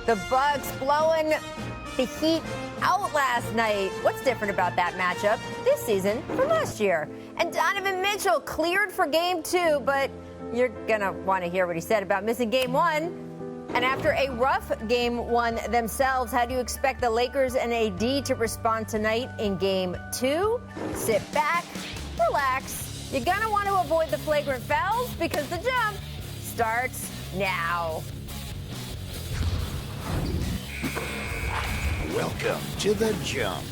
The Bucks blowing the Heat out last night. What's different about that matchup this season from last year? And Donovan Mitchell cleared for Game 2, but you're going to want to hear what he said about missing Game 1. And after a rough Game 1 themselves, how do you expect the Lakers and AD to respond tonight in Game 2? Sit back, relax. You're going to want to avoid the flagrant fouls because the jump starts now. Welcome to The Jump,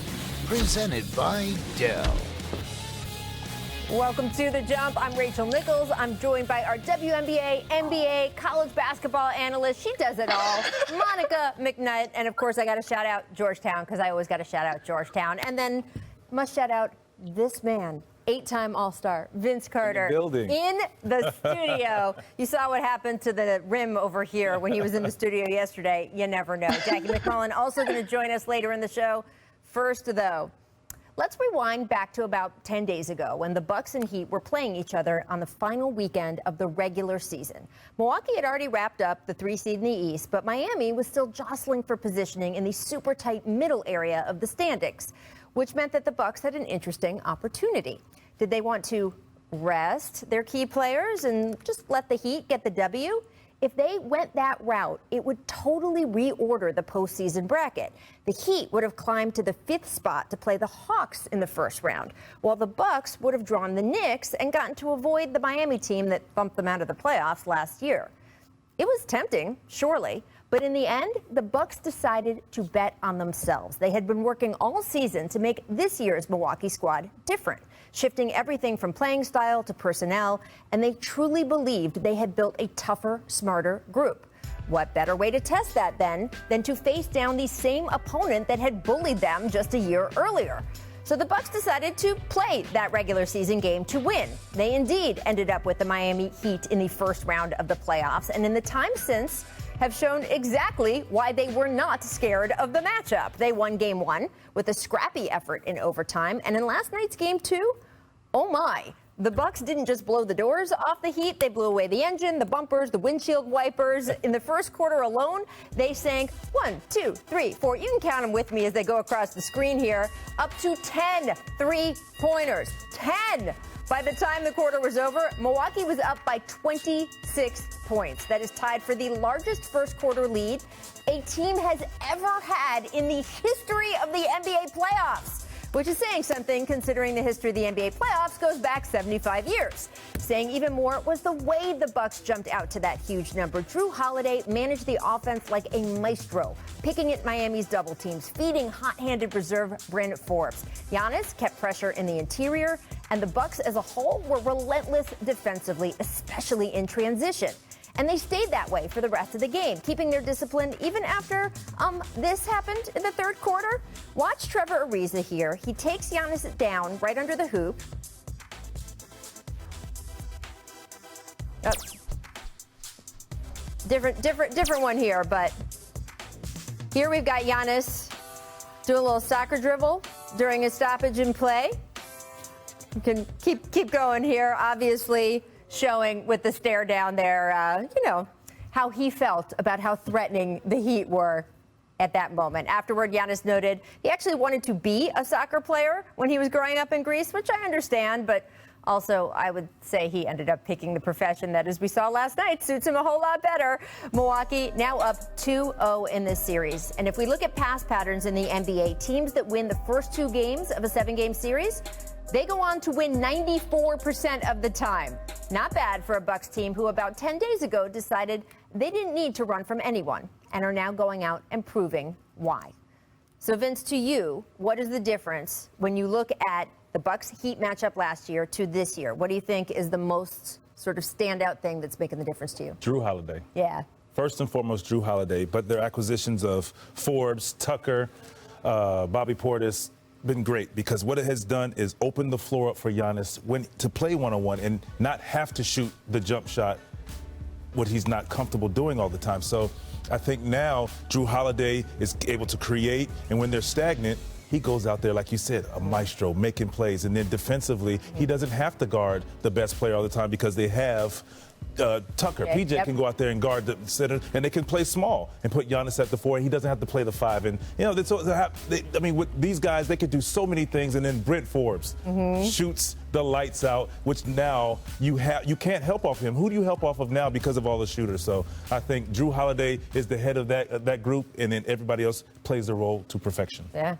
presented by Dell. Welcome to The Jump. I'm Rachel Nichols. I'm joined by our WNBA, NBA, college basketball analyst. She does it all, Monica McNutt. And, of course, I got to shout out Georgetown because I always got to shout out Georgetown. And then must shout out this man, 8-time All-Star, Vince Carter, in the studio. You saw what happened to the rim over here when he was in the studio yesterday. You never know. Jackie McMullen also going to join us later in the show. First, though, let's rewind back to about 10 days ago when the Bucks and Heat were playing each other on the final weekend of the regular season. Milwaukee had already wrapped up the 3 seed in the East, but Miami was still jostling for positioning in the super tight middle area of the standings, which meant that the Bucks had an interesting opportunity. Did they want to rest their key players and just let the Heat get the W? If they went that route, it would totally reorder the postseason bracket. The Heat would have climbed to the 5th spot to play the Hawks in the first round, while the Bucks would have drawn the Knicks and gotten to avoid the Miami team that thumped them out of the playoffs last year. It was tempting, surely, but in the end, the Bucks decided to bet on themselves. They had been working all season to make this year's Milwaukee squad different, shifting everything from playing style to personnel, and they truly believed they had built a tougher, smarter group. What better way to test that, then, than to face down the same opponent that had bullied them just a year earlier? So the Bucks decided to play that regular season game to win. They indeed ended up with the Miami Heat in the first round of the playoffs, and in the time since have shown exactly why they were not scared of the matchup. They won Game 1 with a scrappy effort in overtime, and in last night's Game 2, oh my, the Bucks didn't just blow the doors off the Heat, they blew away the engine, the bumpers, the windshield wipers. In the first quarter alone, they sank 1, 2, 3, 4, you can count them with me as they go across the screen here, up to 10 three-pointers. 10! By the time the quarter was over, Milwaukee was up by 26 points. That is tied for the largest first quarter lead a team has ever had in the history of the NBA playoffs, which is saying something considering the history of the NBA playoffs goes back 75 years. Saying even more was the way the Bucks jumped out to that huge number. Jrue Holiday managed the offense like a maestro, picking at Miami's double teams, feeding hot-handed reserve Bryn Forbes. Giannis kept pressure in the interior, and the Bucks as a whole were relentless defensively, especially in transition. And they stayed that way for the rest of the game, keeping their discipline even after this happened in the third quarter. Watch Trevor Ariza here. He takes Giannis down right under the hoop. Oh. Different one here, but here we've got Giannis doing a little soccer dribble during a stoppage in play. You can keep going here, obviously showing with the stare down there, how he felt about how threatening the Heat were at that moment. Afterward, Giannis noted he actually wanted to be a soccer player when he was growing up in Greece, which I understand, but also I would say he ended up picking the profession that, as we saw last night, suits him a whole lot better. Milwaukee now up 2-0 in this series. And if we look at past patterns in the NBA, teams that win the first 2 games of a 7-game series, they go on to win 94% of the time. Not bad for a Bucks team who about 10 days ago decided they didn't need to run from anyone and are now going out and proving why. So, Vince, to you, what is the difference when you look at the Bucks-Heat matchup last year to this year? What do you think is the most sort of standout thing that's making the difference to you? Jrue Holiday. Yeah. First and foremost, Jrue Holiday, but their acquisitions of Forbes, Tucker, Bobby Portis, been great because what it has done is open the floor up for Giannis to play one-on-one and not have to shoot the jump shot, what he's not comfortable doing all the time. So I think now Jrue Holiday is able to create, and when they're stagnant, he goes out there, like you said, a maestro, making plays. And then defensively, he doesn't have to guard the best player all the time because they have Tucker. Yeah, PJ yep. can go out there and guard the center, and they can play small and put Giannis at the 4. He doesn't have to play the 5. And, with these guys, they could do so many things. And then Brent Forbes shoots the lights out, which now you can't help off him. Who do you help off of now because of all the shooters? So I think Drew Holiday is the head of that group, and then everybody else plays their role to perfection. Yeah.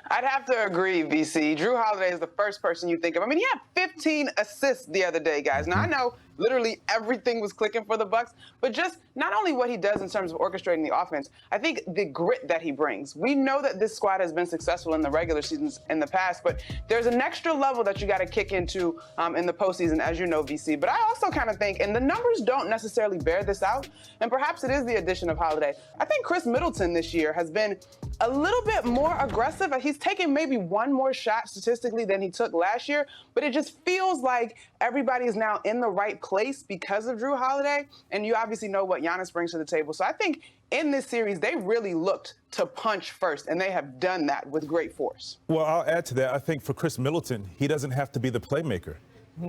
I'd have to agree, VC. Drew Holiday is the first person you think of. I mean, he had 15 assists the other day, guys. Now, I know literally everything was clicking for the Bucks, but just not only what he does in terms of orchestrating the offense, I think the grit that he brings. We know that this squad has been successful in the regular seasons in the past, but there's an extra level that you got to kick into in the postseason, as you know, VC. But I also kind of think, and the numbers don't necessarily bear this out, and perhaps it is the addition of Holiday. I think Chris Middleton this year has been a little bit more aggressive. He's taken maybe one more shot statistically than he took last year, but it just feels like everybody is now in the right place because of Drew Holiday, and you obviously know what Giannis brings to the table. So I think in this series, they really looked to punch first, and they have done that with great force. Well, I'll add to that. I think for Chris Middleton, he doesn't have to be the playmaker.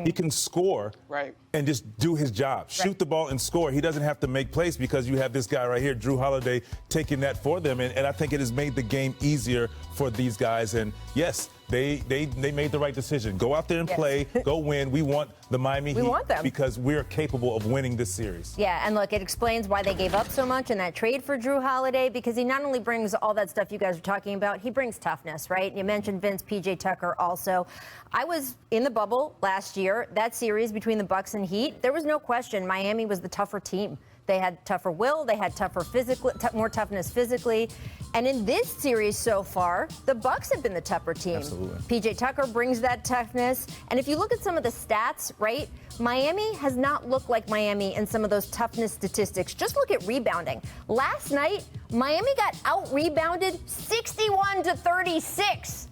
He can score and just do his job. Shoot the ball and score. He doesn't have to make plays because you have this guy right here, Drew Holiday, taking that for them. And I think it has made the game easier for these guys. And, yes, they made the right decision. Go out there and play. Go win. We want the Miami Heat want them because we're capable of winning this series. Yeah, and look, it explains why they gave up so much in that trade for Drew Holiday, because he not only brings all that stuff you guys are talking about, he brings toughness, right? You mentioned Vince, PJ Tucker also. I was in the bubble last year. That series between the Bucks and Heat, there was no question Miami was the tougher team. They had tougher will, they had tougher physical, more toughness physically. And in this series so far, the Bucks have been the tougher team. Absolutely. PJ Tucker brings that toughness. And if you look at some of the stats, right, Miami has not looked like Miami in some of those toughness statistics. Just look at rebounding. Last night, Miami got out-rebounded 61-36.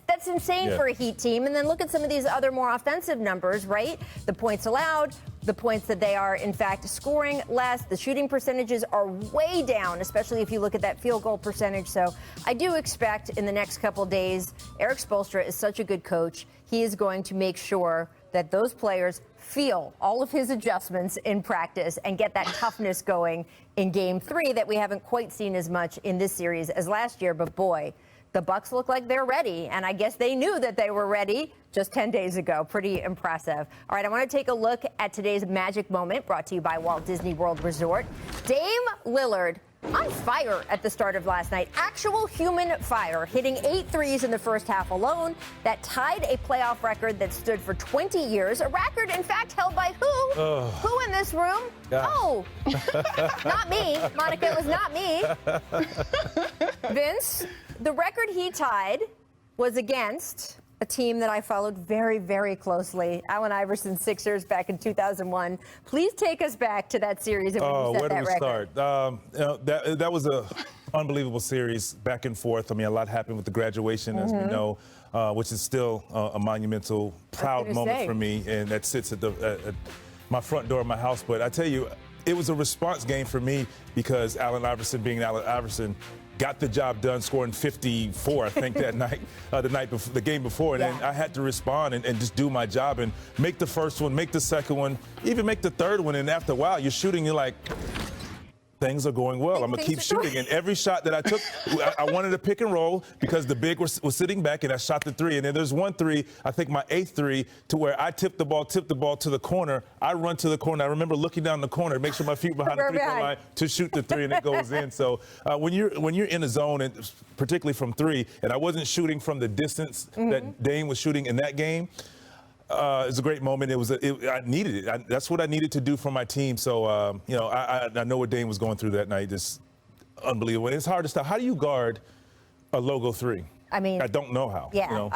That's insane for a Heat team. And then look at some of these other more offensive numbers, right? The points allowed, the points that they are, in fact, scoring less. The shooting percentages are way down, especially if you look at that field goal percentage. So I do expect in the next couple days, Eric Spoelstra is such a good coach. He is going to make sure that those players feel all of his adjustments in practice and get that toughness going in Game 3 that we haven't quite seen as much in this series as last year. But boy, the Bucks look like they're ready, and I guess they knew that they were ready just 10 days ago. Pretty impressive. All right, I want to take a look at today's magic moment brought to you by Walt Disney World Resort. Dame Lillard on fire at the start of last night. Actual human fire, hitting 8 threes in the first half alone. That tied a playoff record that stood for 20 years. A record, in fact, held by who? Who in this room? Oh, not me. Monica, it was not me. Vince, the record he tied was against a team that I followed very, very closely, Allen Iverson Sixers back in 2001. Please take us back to that series and when you set that record. Where do we start? That was a unbelievable series, back and forth. I mean, a lot happened with the graduation, as we know, which is still a monumental, proud moment for me, and that sits at my front door of my house. But I tell you, it was a response game for me because Allen Iverson, being Allen Iverson, got the job done, scoring 54, I think, that night, the game before. And then I had to respond and just do my job and make the first one, make the second one, even make the third one. And after a while, you're shooting, you're like, things are going well. I'm going to keep shooting. And every shot that I took, I wanted to pick and roll because the big was sitting back, and I shot the three. And then there's one three, I think my 8th three, to where I tipped the ball to the corner. I run to the corner. I remember looking down the corner to make sure my feet behind the three-point line to shoot the three, and it goes in. So when you're in a zone, and particularly from three, and I wasn't shooting from the distance that Dame was shooting in that game, it was a great moment. I needed it. That's what I needed to do for my team. So, I know what Dame was going through that night. Just unbelievable. And it's hard to stop. How do you guard a logo three? I mean, I don't know how. Yeah.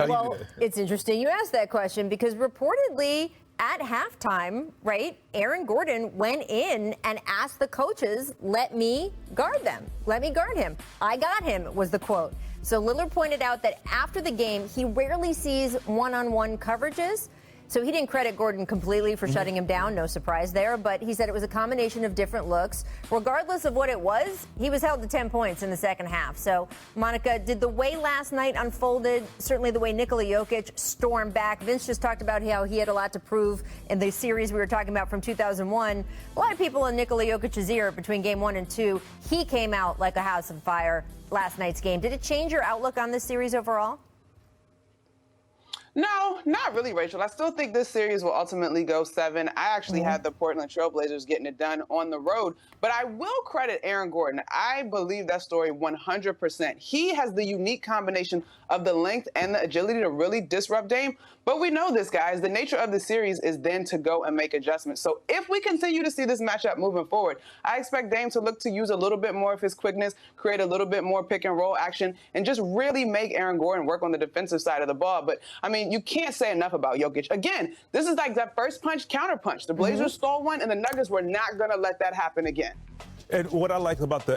Well, it's interesting you asked that question because reportedly at halftime, right, Aaron Gordon went in and asked the coaches, let me guard them. Let me guard him. I got him, was the quote. So Lillard pointed out that after the game, he rarely sees one-on-one coverages. So he didn't credit Gordon completely for shutting him down. No surprise there. But he said it was a combination of different looks. Regardless of what it was, he was held to 10 points in the second half. So, Monica, did the way last night unfolded, certainly the way Nikola Jokic stormed back, Vince just talked about how he had a lot to prove in the series we were talking about from 2001. A lot of people in Nikola Jokic's ear between game 1 and 2. He came out like a house of fire last night's game. Did it change your outlook on this series overall? No, not really, Rachel. I still think this series will ultimately go 7. I actually had the Portland Trailblazers getting it done on the road. But I will credit Aaron Gordon. I believe that story 100%. He has the unique combination of the length and the agility to really disrupt Dame. But we know this, guys. The nature of the series is then to go and make adjustments. So if we continue to see this matchup moving forward, I expect Dame to look to use a little bit more of his quickness, create a little bit more pick and roll action, and just really make Aaron Gordon work on the defensive side of the ball. But, I mean, you can't say enough about Jokic. Again, this is like that first punch, counter punch. The Blazers stole one, and the Nuggets were not going to let that happen again. And what I like about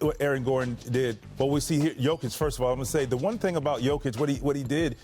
what Aaron Gordon did, what we see here, Jokic, first of all, I'm going to say the one thing about Jokic, what he did,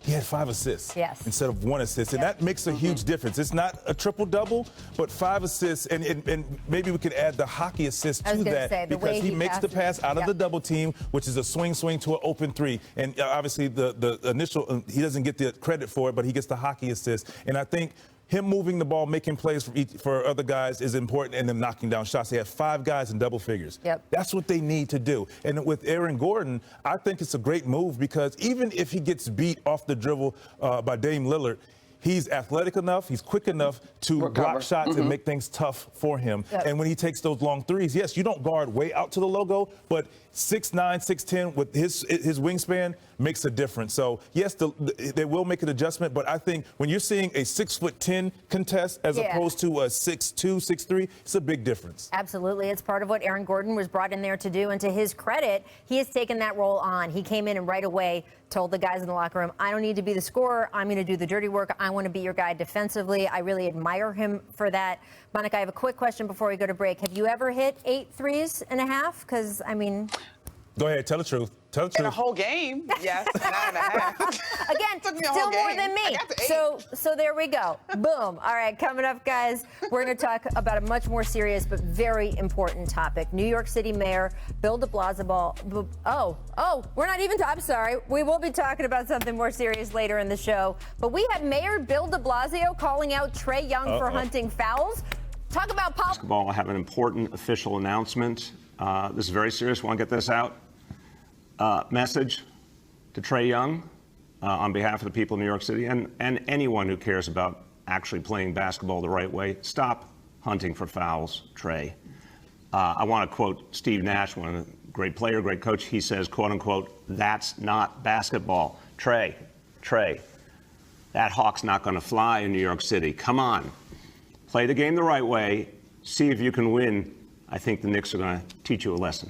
he had 5 assists instead of 1 assist. And that makes a huge difference. It's not a triple-double, but 5 assists. And maybe we could add the hockey assist to that because he makes the pass out of the double team, which is a swing to an open 3. And obviously the initial, he doesn't get the credit for it, but he gets the hockey assist. And I think him moving the ball, making plays for other guys is important, and then knocking down shots. They have 5 guys in double figures. That's what they need to do. And with Aaron Gordon, I think it's a great move because even if he gets beat off the dribble by Dame Lillard, he's athletic enough, he's quick enough to block shots and make things tough for him. And when he takes those long threes, yes, you don't guard way out to the logo, but 6'9", 6'10", with his wingspan makes a difference. So, yes, they will make an adjustment, but I think when you're seeing a 6'10" contest as opposed to a 6'2", 6'3", it's a big difference. Absolutely. It's part of what Aaron Gordon was brought in there to do, and to his credit, he has taken that role on. He came in and right away told the guys in the locker room, I don't need to be the scorer. I'm going to do the dirty work. I want to be your guy defensively. I really admire him for that. Monica, I have a quick question before we go to break. Have you ever hit 8 threes and a half? Because, I mean... Go ahead. Tell the truth. Tell the truth. In a whole game, yes, 9.5. Again, still more than me. So there we go. Boom. All right, coming up, guys, we're going to talk about a much more serious but very important topic. New York City Mayor Bill de Blasio. We're not even. I'm sorry. We will be talking about something more serious later in the show. But we have Mayor Bill de Blasio calling out Trae Young for hunting fouls. Talk about basketball. I have an important official announcement. This is very serious. Want to get this out? Message to Trae Young on behalf of the people of New York City and anyone who cares about actually playing basketball the right way. Stop hunting for fouls, Trae. I want to quote Steve Nash, one of the great player, great coach. He says, quote unquote, that's not basketball. Trae, that hawk's not going to fly in New York City. Come on. Play the game the right way. See if you can win. I think the Knicks are going to teach you a lesson.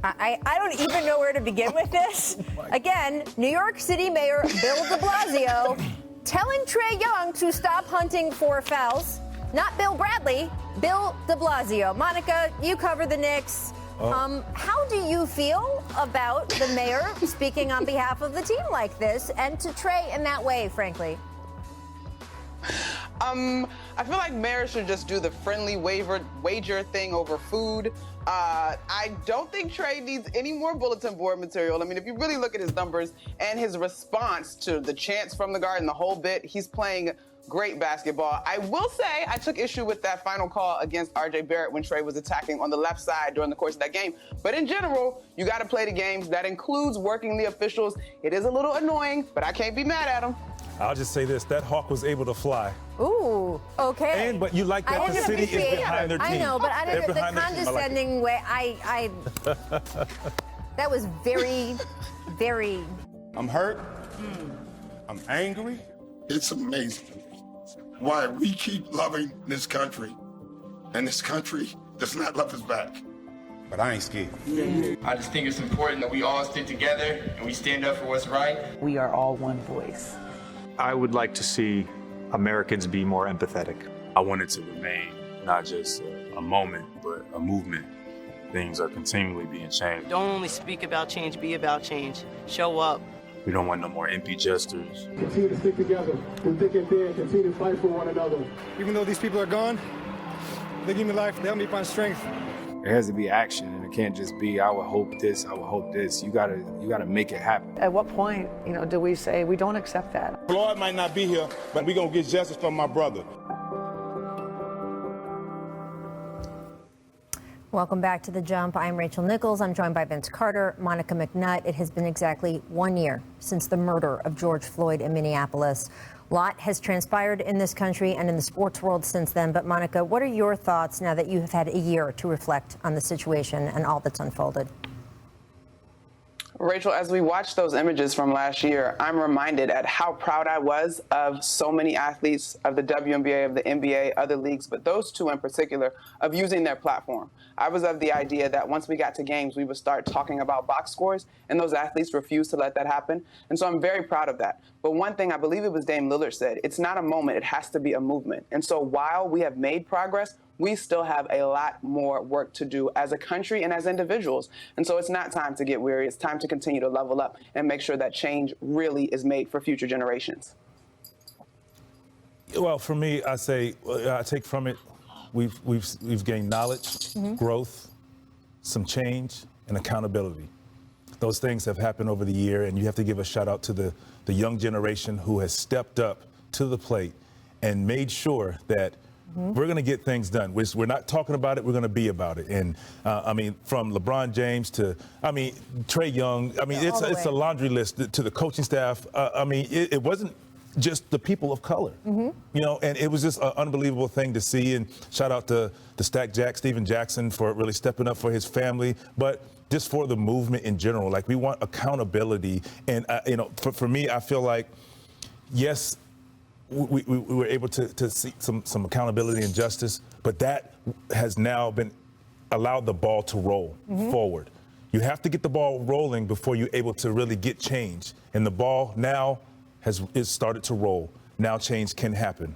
I don't even know where to begin with this. Again, New York City Mayor Bill de Blasio telling Trae Young to stop hunting for fouls. Not Bill Bradley, Bill de Blasio. Monica, you cover the Knicks. How do you feel about the mayor speaking on behalf of the team like this and to Trae in that way, frankly? I feel like mayors should just do the friendly wager thing over food. I don't think Trae needs any more bulletin board material. I mean, if you really look at his numbers and his response to the chants from the guard and the whole bit, he's playing great basketball. I will say I took issue with that final call against R.J. Barrett when Trae was attacking on the left side during the course of that game. But in general, you got to play the games. That includes working the officials. It is a little annoying, but I can't be mad at him. I'll just say this, that hawk was able to fly. Ooh, okay. But you like that the city is behind their team. I know, but I didn't, the condescending way, that was very, very... I'm hurt. I'm angry. It's amazing why we keep loving this country, and this country does not love us back. But I ain't scared. I just think it's important that we all stick together and we stand up for what's right. We are all one voice. I would like to see Americans be more empathetic. I want it to remain not just a moment, but a movement. Things are continually being changed. Don't only speak about change, be about change. Show up, We don't want no more empty gestures. Continue to stick together. We're thick and thin. Continue to fight for one another. Even though these people are gone, they give me life. They help me find strength. There has to be action, and it can't just be, I would hope this, I would hope this. You gotta make it happen. At what point, do we say we don't accept that? Floyd might not be here, but we're going to get justice from my brother. Welcome back to The Jump. I'm Rachel Nichols. I'm joined by Vince Carter, Monica McNutt. It has been exactly 1 year since the murder of George Floyd in Minneapolis. A lot has transpired in this country and in the sports world since then. But Monica, what are your thoughts now that you have had a year to reflect on the situation and all that's unfolded? Rachel, as we watch those images from last year, I'm reminded at how proud I was of so many athletes of the WNBA, of the NBA, other leagues, but those two in particular, of using their platform. I was of the idea that once we got to games, we would start talking about box scores, and those athletes refused to let that happen. And so I'm very proud of that. But one thing, I believe it was Dame Lillard said, it's not a moment, it has to be a movement. And so while we have made progress, we still have a lot more work to do as a country and as individuals. And so it's not time to get weary. It's time to continue to level up and make sure that change really is made for future generations. Well, for me, I say, I take from it, we've gained knowledge, growth, some change, and accountability. Those things have happened over the year, and you have to give a shout out to the young generation who has stepped up to the plate and made sure that we're going to get things done. We're not talking about it. We're going to be about it. And I mean, from LeBron James to, Trae Young. It's a laundry list to the coaching staff. It wasn't just the people of color, and it was just an unbelievable thing to see. And shout out to the Stack Jack, Steven Jackson, for really stepping up for his family, but just for the movement in general. Like, we want accountability. And, for me, I feel like, yes, we were able to see some accountability and justice, but that has now been allowed the ball to roll forward. You have to get the ball rolling before you're able to really get change. And the ball now is started to roll. Now change can happen.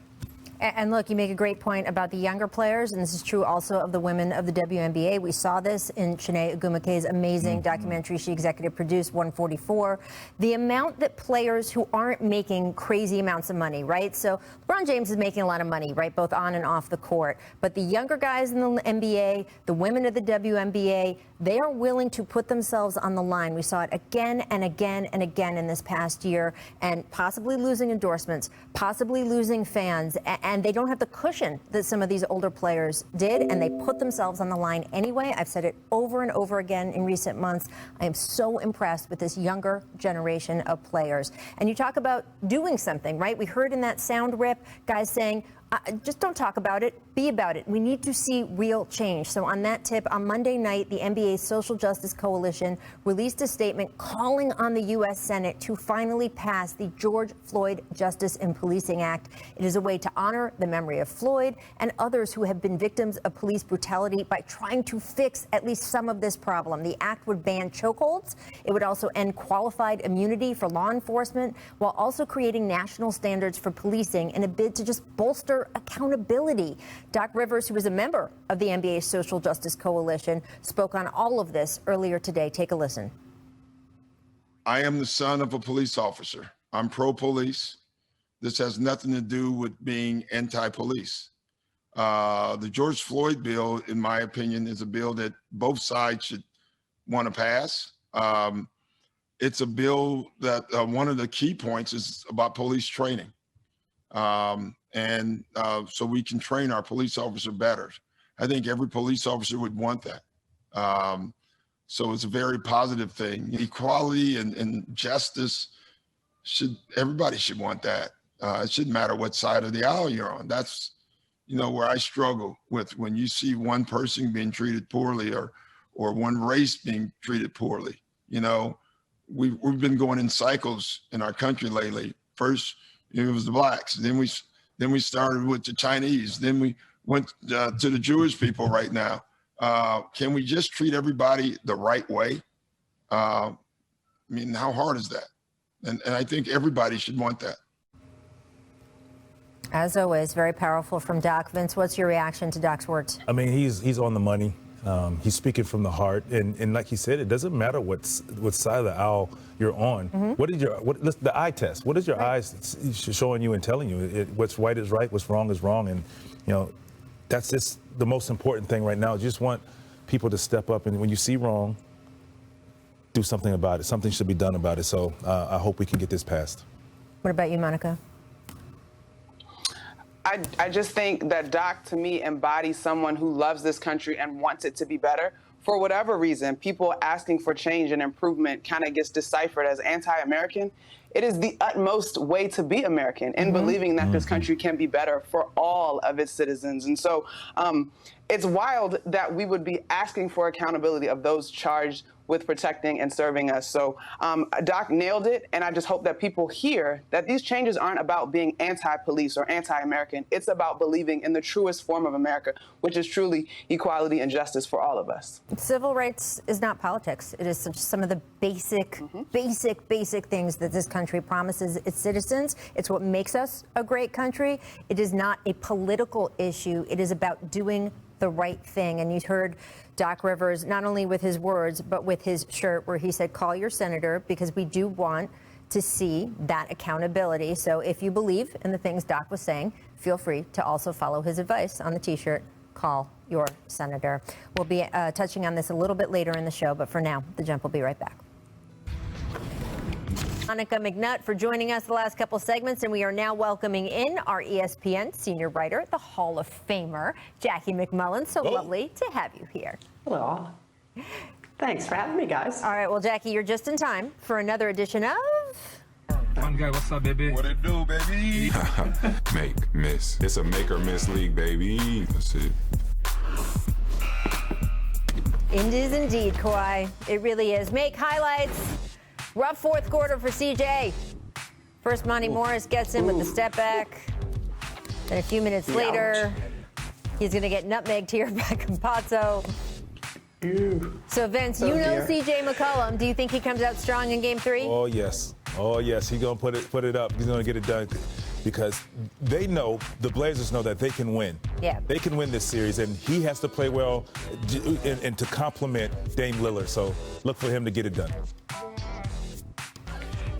And look, you make a great point about the younger players, and this is true also of the women of the WNBA. We saw this in Shanae Ogwumike's amazing documentary she executive produced, 144. The amount that players who aren't making crazy amounts of money, right? So LeBron James is making a lot of money, right, both on and off the court. But the younger guys in the NBA, the women of the WNBA, they are willing to put themselves on the line. We saw it again and again and again in this past year, and possibly losing endorsements, possibly losing fans. And they don't have the cushion that some of these older players did, and they put themselves on the line anyway. I've said it over and over again in recent months. I am so impressed with this younger generation of players. And you talk about doing something, right? We heard in that sound rip guys saying, just don't talk about it, be about it. We need to see real change. So on that tip, on Monday night, the NBA's Social Justice Coalition released a statement calling on the U.S. Senate to finally pass the George Floyd Justice in Policing Act. It is a way to honor the memory of Floyd and others who have been victims of police brutality by trying to fix at least some of this problem. The act would ban chokeholds. It would also end qualified immunity for law enforcement, while also creating national standards for policing in a bid to just bolster accountability. Doc Rivers, who is a member of the NBA's Social Justice Coalition, spoke on all of this earlier today. Take a listen. I am the son of a police officer. I'm pro-police. This has nothing to do with being anti-police. The George Floyd bill, in my opinion, is a bill that both sides should want to pass. It's a bill that one of the key points is about police training. So we can train our police officer better. I think every police officer would want that. So it's a very positive thing. Equality and justice, everybody should want that. It shouldn't matter what side of the aisle you're on. That's, where I struggle with when you see one person being treated poorly or one race being treated poorly. We've been going in cycles in our country lately. First, it was the blacks. Then we started with the Chinese. Then we went to the Jewish people right now. Can we just treat everybody the right way? How hard is that? And I think everybody should want that. As always, very powerful from Doc. Vince, what's your reaction to Doc's words? He's on the money. He's speaking from the heart, and like he said, it doesn't matter what side of the aisle you're on. The eye test? What is your eyes showing you and telling you? What's right is right, what's wrong is wrong, and that's just the most important thing right now. You just want people to step up, and when you see wrong, do something about it. Something should be done about it. So I hope we can get this passed. What about you, Monica? I just think that Doc, to me, embodies someone who loves this country and wants it to be better. For whatever reason, people asking for change and improvement kind of gets deciphered as anti-American. It is the utmost way to be American in believing that this country can be better for all of its citizens. And so it's wild that we would be asking for accountability of those charged with protecting and serving us. So Doc nailed it, and I just hope that people hear that these changes aren't about being anti-police or anti-American. It's about believing in the truest form of America, which is truly equality and justice for all of us. Civil rights is not politics. It is some of the basic things that this country promises its citizens. It's what makes us a great country. It is not a political issue. It is about doing the right thing. And you heard Doc Rivers, not only with his words, but with his shirt where he said, call your senator, because we do want to see that accountability. So if you believe in the things Doc was saying, feel free to also follow his advice on the T-shirt, call your senator. We'll be touching on this a little bit later in the show, but for now, The Jump will be right back. Monica McNutt for joining us the last couple segments, and we are now welcoming in our ESPN senior writer, the Hall of Famer, Jackie McMullen. So lovely to have you here. Hello. Thanks for having me, guys. All right, well, Jackie, you're just in time for another edition of... One guy, what's up, baby? What it do, baby? Make, miss. It's a make or miss league, baby. That's it. It is indeed, Kawhi. It really is. Make highlights. Rough fourth quarter for CJ. First, Monty Morris gets in with the step back. Then a few minutes later, he's going to get nutmegged here by Campazzo. So, Vince, you know CJ McCollum. Do you think he comes out strong in Game 3? Oh, yes. Oh, yes. He's going to put it up. He's going to get it done because they know, the Blazers know that they can win. Yeah. They can win this series, and he has to play well and to complement Dame Lillard. So look for him to get it done.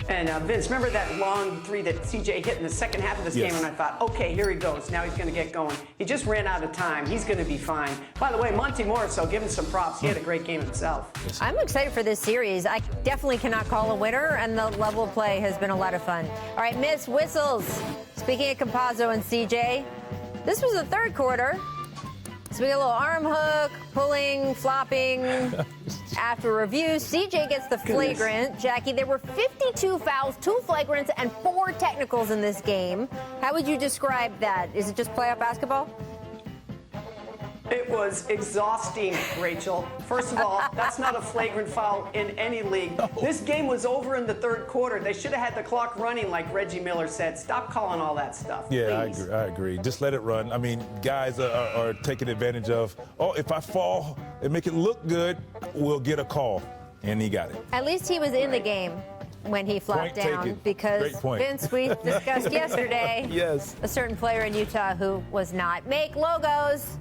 And Vince, remember that long three that CJ hit in the second half of this game? And I thought, okay, here he goes. Now he's going to get going. He just ran out of time. He's going to be fine. By the way, Monty Morris, so give him some props. He had a great game himself. I'm excited for this series. I definitely cannot call a winner, and the level of play has been a lot of fun. All right, Miss Whistles. Speaking of Campazzo and CJ, this was the third quarter. So we got a little arm hook, pulling, flopping. After review, CJ gets the flagrant. Jackie, there were 52 fouls, 2 flagrants, and 4 technicals in this game. How would you describe that? Is it just playoff basketball? It was exhausting, Rachel. First of all, that's not a flagrant foul in any league. No. This game was over in the third quarter. They should have had the clock running like Reggie Miller said. Stop calling all that stuff. Yeah, please. I agree. Just let it run. I mean, guys are taking advantage of, if I fall and make it look good, we'll get a call. And he got it. At least he was in the game when he flopped down, because Vince, we discussed yesterday a certain player in Utah who was not. Make logos.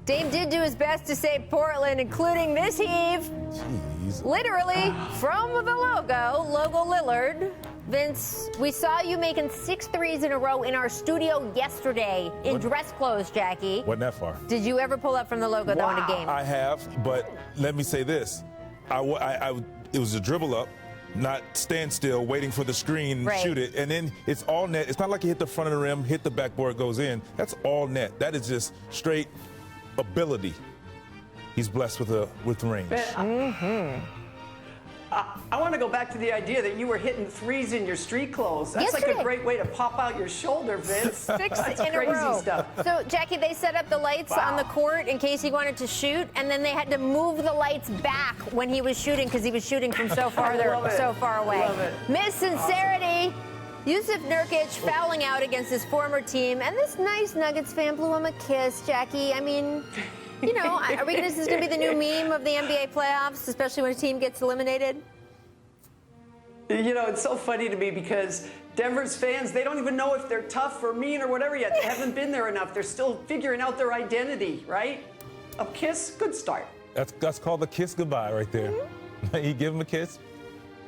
Dame did do his best to save Portland, including this heave. Jeez. Literally from the logo Lillard. Vince, we saw you making 6 threes in a row in our studio yesterday in dress clothes, Jackie. Wasn't that far. Did you ever pull up from the logo, though, in a game? I have, but let me say this. It was a dribble up, not stand still, waiting for the screen, shoot it, and then it's all net. It's not like you hit the front of the rim, hit the backboard, goes in. That's all net. That is just straight ability. He's blessed with range. I want to go back to the idea that you were hitting threes in your street clothes. That's like a great way to pop out your shoulder, Vince. 6 in a row. Stuff. So, Jackie, they set up the lights on the court in case he wanted to shoot, and then they had to move the lights back when he was shooting because he was shooting from so far away. Miss Sincerity. Yusuf Nurkic fouling out against his former team, and this nice Nuggets fan blew him a kiss, Jackie. I mean, you know, this is going to be the new meme of the NBA playoffs, especially when a team gets eliminated? You know, it's so funny to me because Denver's fans, they don't even know if they're tough or mean or whatever yet. They haven't been there enough. They're still figuring out their identity, right? A kiss, good start. That's called the kiss goodbye right there. You give him a kiss.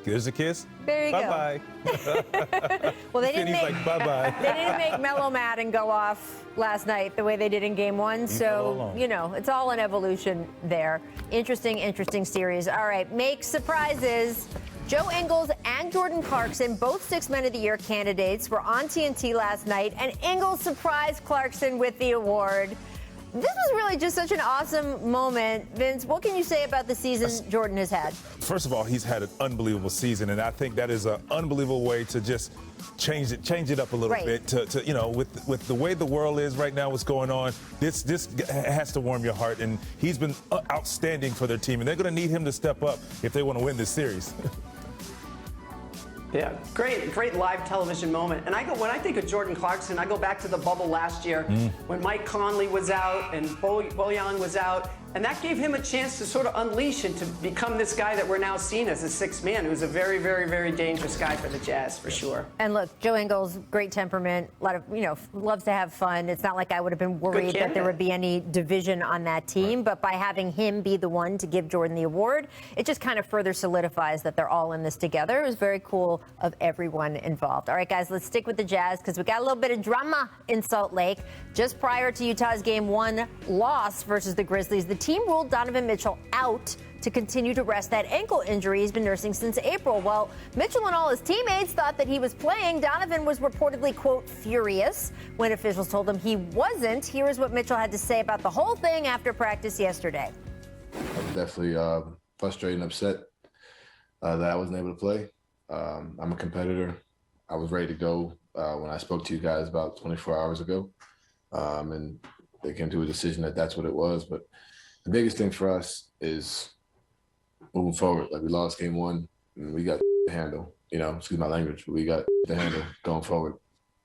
There's a kiss. There you go. Bye-bye. Well, they didn't He's make like, bye-bye. They didn't make Melo mad and go off last night the way they did in Game 1. So, you know, it's all an evolution there. Interesting series. All right, make surprises. Joe Ingles and Jordan Clarkson, both Sixth Men of the Year candidates, were on TNT last night, and Ingles surprised Clarkson with the award. This was really just such an awesome moment. Vince, what can you say about the season Jordan has had? First of all, he's had an unbelievable season, and I think that is an unbelievable way to just change it up a little bit. To you know, with the way the world is right now, what's going on, this has to warm your heart, and he's been outstanding for their team, and they're going to need him to step up if they want to win this series. Yeah, great live television moment. And when I think of Jordan Clarkson, I go back to the bubble last year when Mike Conley was out and Bojan was out. And that gave him a chance to sort of unleash and to become this guy that we're now seeing as a sixth man, who's a very, very, very dangerous guy for the Jazz, for sure. And look, Joe Ingles, great temperament, a lot of, loves to have fun. It's not like I would have been worried that there would be any division on that team, but by having him be the one to give Jordan the award, it just kind of further solidifies that they're all in this together. It was very cool of everyone involved. All right, guys, let's stick with the Jazz because we got a little bit of drama in Salt Lake. Just prior to Utah's Game 1 loss versus the Grizzlies, the team ruled Donovan Mitchell out to continue to rest that ankle injury he's been nursing since April. Well, Mitchell and all his teammates thought that he was playing. Donovan was reportedly, quote, furious when officials told him he wasn't. Here is what Mitchell had to say about the whole thing after practice yesterday. I was definitely frustrated and upset that I wasn't able to play. I'm a competitor. I was ready to go when I spoke to you guys about 24 hours ago. And they came to a decision that that's what it was. But the biggest thing for us is moving forward. Like, we lost Game 1 and we got to handle, excuse my language, but we got to handle going forward.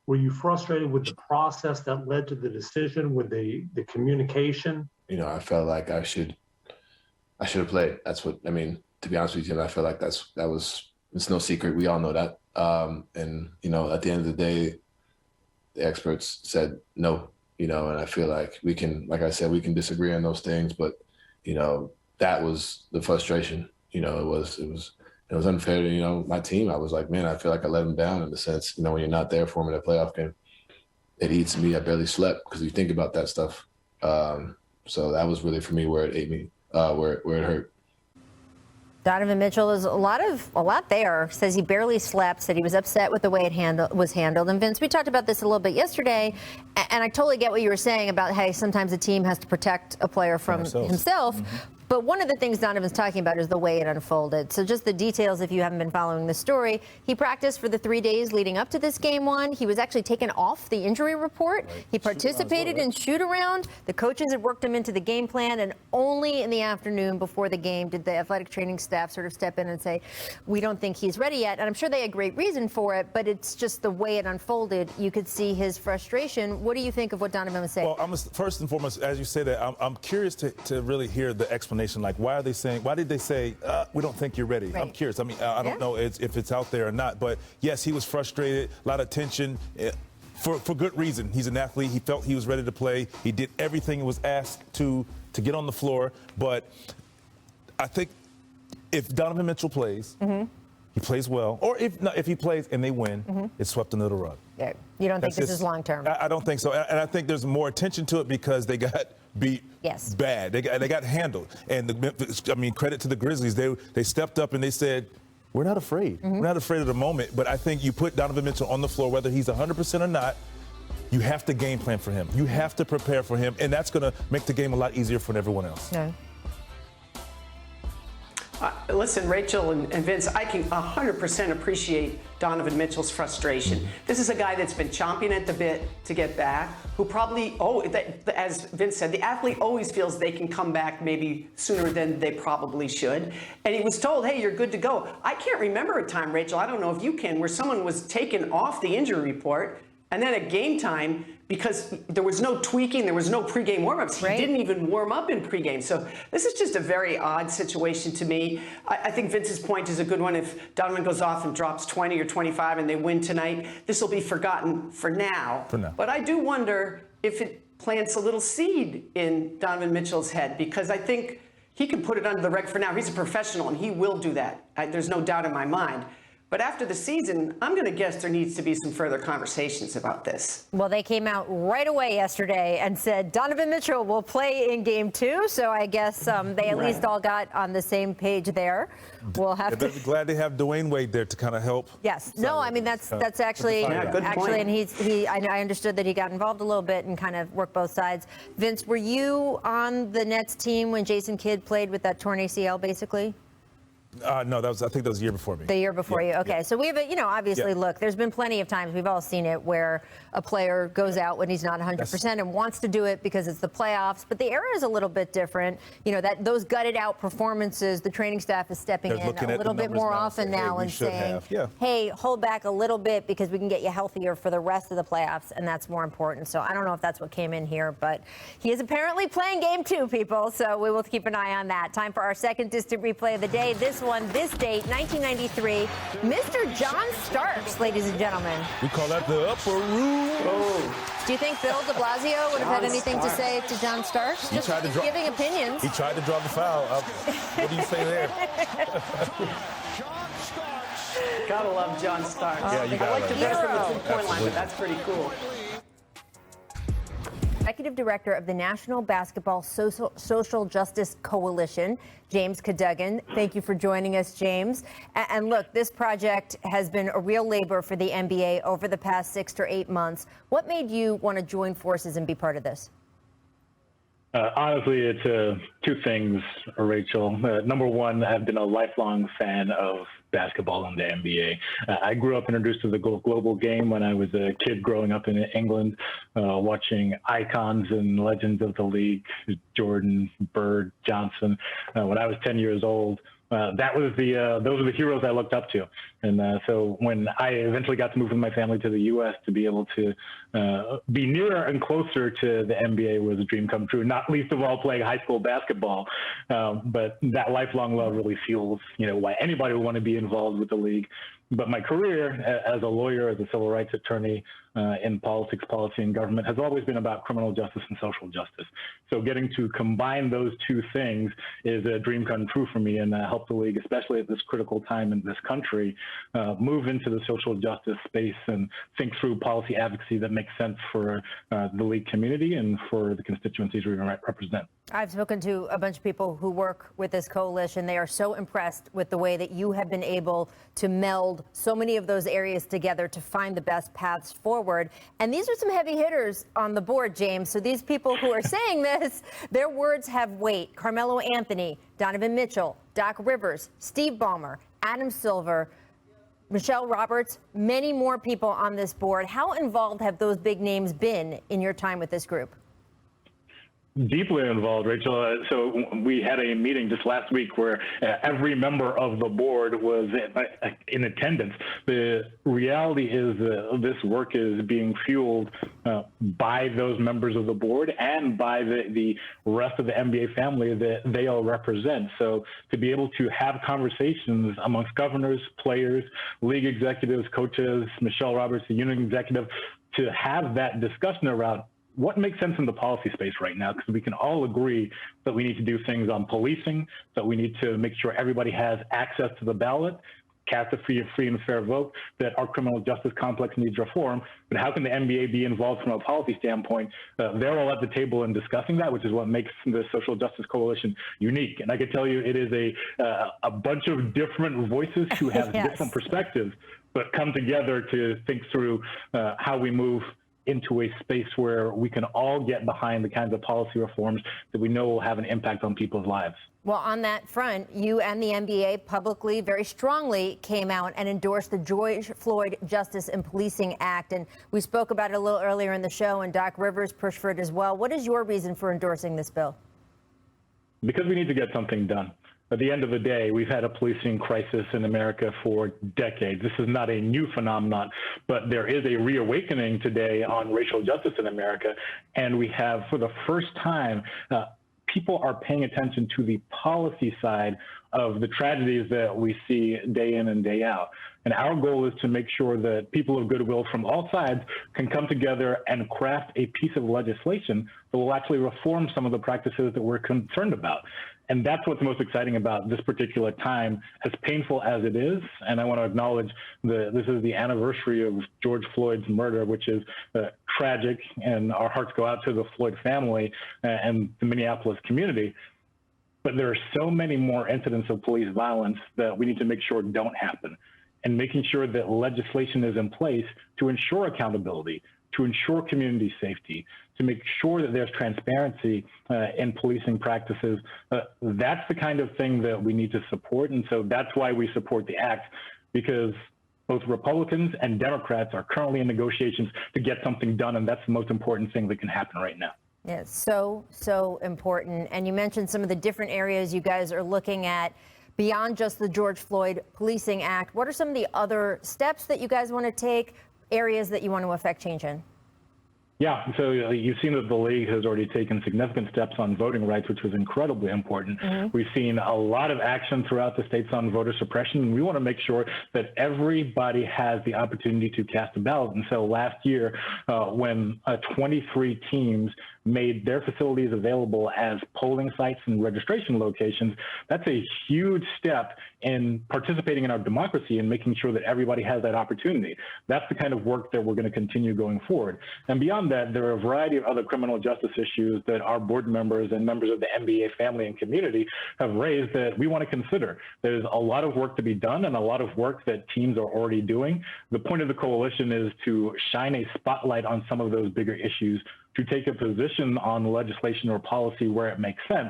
Were you frustrated with the process that led to the decision, with the communication? I felt like I should have played. That's what, to be honest with you, I felt like it's no secret. We all know that. And, at the end of the day, the experts said no, and I feel like we can, like I said, we can disagree on those things, but, that was the frustration. It was unfair to, my team. I was like, man, I feel like I let them down in the sense, when you're not there for them in a playoff game. It eats me. I barely slept because you think about that stuff. So that was really, for me, where it ate me, where it hurt. Donovan Mitchell is a lot there. Says he barely slept, said he was upset with the way it was handled. And Vince, we talked about this a little bit yesterday, and I totally get what you were saying about, hey, sometimes a team has to protect a player from himself. But one of the things Donovan's talking about is the way it unfolded. So just the details, if you haven't been following the story, he practiced for the 3 days leading up to this Game 1. He was actually taken off the injury report. Right. He participated in shoot-around. The coaches had worked him into the game plan, and only in the afternoon before the game did the athletic training staff sort of step in and say, we don't think he's ready yet. And I'm sure they had great reason for it, but it's just the way it unfolded. You could see his frustration. What do you think of what Donovan was saying? Well, first and foremost, as you say that, I'm curious to really hear the explanation. Like, why did they say, we don't think you're ready? Right. I'm curious. I don't know if it's out there or not, but yes, he was frustrated, a lot of tension. For good reason. He's an athlete. He felt he was ready to play. He did everything he was asked to get on the floor. But I think if Donovan Mitchell plays, he plays well, or if he plays and they win, it's swept under the rug. Yeah. You don't think this is long term? I don't think so, and I think there's more attention to it because they got beat bad. They got handled, and credit to the Grizzlies. They stepped up and they said, we're not afraid. We're not afraid of the moment. But I think you put Donovan Mitchell on the floor, whether he's 100% or not, you have to game plan for him. You have to prepare for him, and that's going to make the game a lot easier for everyone else. Yeah. Listen, Rachel and Vince, I can 100% appreciate Donovan Mitchell's frustration. This is a guy that's been chomping at the bit to get back, who probably, as Vince said, the athlete always feels they can come back maybe sooner than they probably should. And he was told, hey, you're good to go. I can't remember a time, Rachel, I don't know if you can, where someone was taken off the injury report and then at game time, because there was no tweaking, there was no pregame warm-ups. He didn't even warm up in pregame. So this is just a very odd situation to me. I think Vince's point is a good one. If Donovan goes off and drops 20 or 25 and they win tonight, this will be forgotten for now. But I do wonder if it plants a little seed in Donovan Mitchell's head, because I think He can put it under the reg for now. He's a professional, and he will do that. There's no doubt in my mind. But after the season, I'm going to guess there needs to be some further conversations about this. Well, they came out right away yesterday and said Donovan Mitchell will play in Game 2. So I guess they at least all got on the same page there. We'll have to be glad they have Dwayne Wade there to kind of help. Yes. No, I mean that's actually and I understood that he got involved a little bit and kind of worked both sides. Vince, were you on the Nets team when Jason Kidd played with that torn ACL, basically? No, I think that was the year before me. The year before you. Okay. So we have obviously, look, there's been plenty of times, we've all seen it, where a player goes out when he's not 100% and wants to do it because it's the playoffs. But the era is a little bit different. That those gutted out performances, the training staff is stepping in a little bit more often now and saying, hey, hold back a little bit because we can get you healthier for the rest of the playoffs. And that's more important. So I don't know if that's what came in here, but he is apparently playing Game 2, people. So we will keep an eye on that. Time for our second distant replay of the day. This date, 1993, Mr. John Starks, ladies and gentlemen. We call that the upper room. Do you think Bill de Blasio would have had anything to say to John Starks? Just giving opinions. He tried to draw the foul. What do you say there? Gotta love John Starks. Yeah, you I like the best from the two-point line, but Absolutely. that's pretty cool. Executive Director of the National Basketball Social Justice Coalition, James Cadogan. Thank you for joining us, James. And look, this project has been a real labor for the NBA over the past 6 to 8 months. What made you want to join forces and be part of this? Honestly, it's two things, Rachel. Number one, I've been a lifelong fan of basketball and the NBA. I grew up introduced to the global game when I was a kid growing up in England, watching icons and legends of the league, Jordan, Bird, Johnson. When I was 10 years old, those were the heroes I looked up to. And so when I eventually got to move with my family to the U.S. to be able to be nearer and closer to the NBA was a dream come true, not least of all playing high school basketball. But that lifelong love really fuels, why anybody would want to be involved with the league. But my career as a lawyer, as a civil rights attorney in politics, policy, and government has always been about criminal justice and social justice. So getting to combine those two things is a dream come true for me and help the league, especially at this critical time in this country, move into the social justice space and think through policy advocacy that makes sense for the league community and for the constituencies we represent. I've spoken to a bunch of people who work with this coalition. They are so impressed with the way that you have been able to meld so many of those areas together to find the best paths forward. And these are some heavy hitters on the board, James. So these people who are saying this, their words have weight. Carmelo Anthony, Donovan Mitchell, Doc Rivers, Steve Ballmer, Adam Silver, Michelle Roberts, many more people on this board. How involved have those big names been in your time with this group? Deeply involved, Rachel. So we had a meeting just last week where every member of the board was in attendance. The reality is this work is being fueled by those members of the board and by the rest of the NBA family that they all represent. So to be able to have conversations amongst governors, players, league executives, coaches, Michelle Roberts, the union executive, to have that discussion around what makes sense in the policy space right now, because we can all agree that we need to do things on policing, that we need to make sure everybody has access to the ballot, cast a free and fair vote, that our criminal justice complex needs reform. But how can the NBA be involved from a policy standpoint? They're all at the table in discussing that, which is what makes the Social Justice Coalition unique. And I can tell you it is a bunch of different voices who have different perspectives, but come together to think through how we move into a space where we can all get behind the kinds of policy reforms that we know will have an impact on people's lives. Well, on that front, you and the NBA publicly, very strongly came out and endorsed the George Floyd Justice and Policing Act. And we spoke about it a little earlier in the show, and Doc Rivers pushed for it as well. What is your reason for endorsing this bill? Because we need to get something done. At the end of the day, we've had a policing crisis in America for decades. This is not a new phenomenon, but there is a reawakening today on racial justice in America. And we have, for the first time, people are paying attention to the policy side of the tragedies that we see day in and day out. And our goal is to make sure that people of goodwill from all sides can come together and craft a piece of legislation that will actually reform some of the practices that we're concerned about. And that's what's most exciting about this particular time, as painful as it is. And I want to acknowledge this is the anniversary of George Floyd's murder, which is tragic, and our hearts go out to the Floyd family and the Minneapolis community. But there are so many more incidents of police violence that we need to make sure don't happen, and making sure that legislation is in place to ensure accountability, to ensure community safety, to make sure that there's transparency in policing practices. That's the kind of thing that we need to support. And so that's why we support the act, because both Republicans and Democrats are currently in negotiations to get something done. And that's the most important thing that can happen right now. Yeah, it's so important. And you mentioned some of the different areas you guys are looking at beyond just the George Floyd Policing Act. What are some of the other steps that you guys want to take, areas that you want to affect change in? Yeah, so you've seen that the league has already taken significant steps on voting rights, which was incredibly important. We've seen a lot of action throughout the states on voter suppression, and we want to make sure that everybody has the opportunity to cast a ballot. And so last year, when 23 teams made their facilities available as polling sites and registration locations, that's a huge step in participating in our democracy and making sure that everybody has that opportunity. That's the kind of work that we're going to continue going forward. And beyond that, there are a variety of other criminal justice issues that our board members and members of the NBA family and community have raised that we want to consider. There's a lot of work to be done and a lot of work that teams are already doing. The point of the coalition is to shine a spotlight on some of those bigger issues, to take a position on legislation or policy where it makes sense,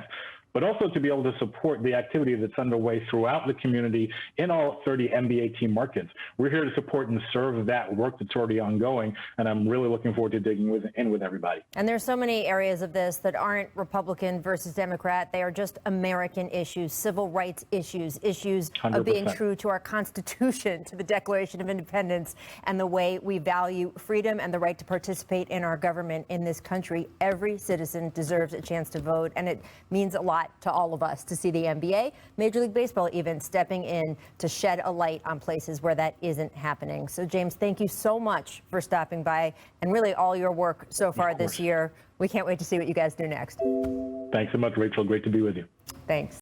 but also to be able to support the activity that's underway throughout the community in all 30 NBA team markets. We're here to support and serve that work that's already ongoing, and I'm really looking forward to digging in with everybody. And there's so many areas of this that aren't Republican versus Democrat. They are just American issues, civil rights issues, issues 100%. Of being true to our Constitution, to the Declaration of Independence, and the way we value freedom and the right to participate in our government in this country. Every citizen deserves a chance to vote, and it means a lot to all of us to see the NBA, Major League Baseball even, stepping in to shed a light on places where that isn't happening. So, James, thank you so much for stopping by and really all your work so far this year. We can't wait to see what you guys do next. Thanks so much, Rachel. Great to be with you. Thanks.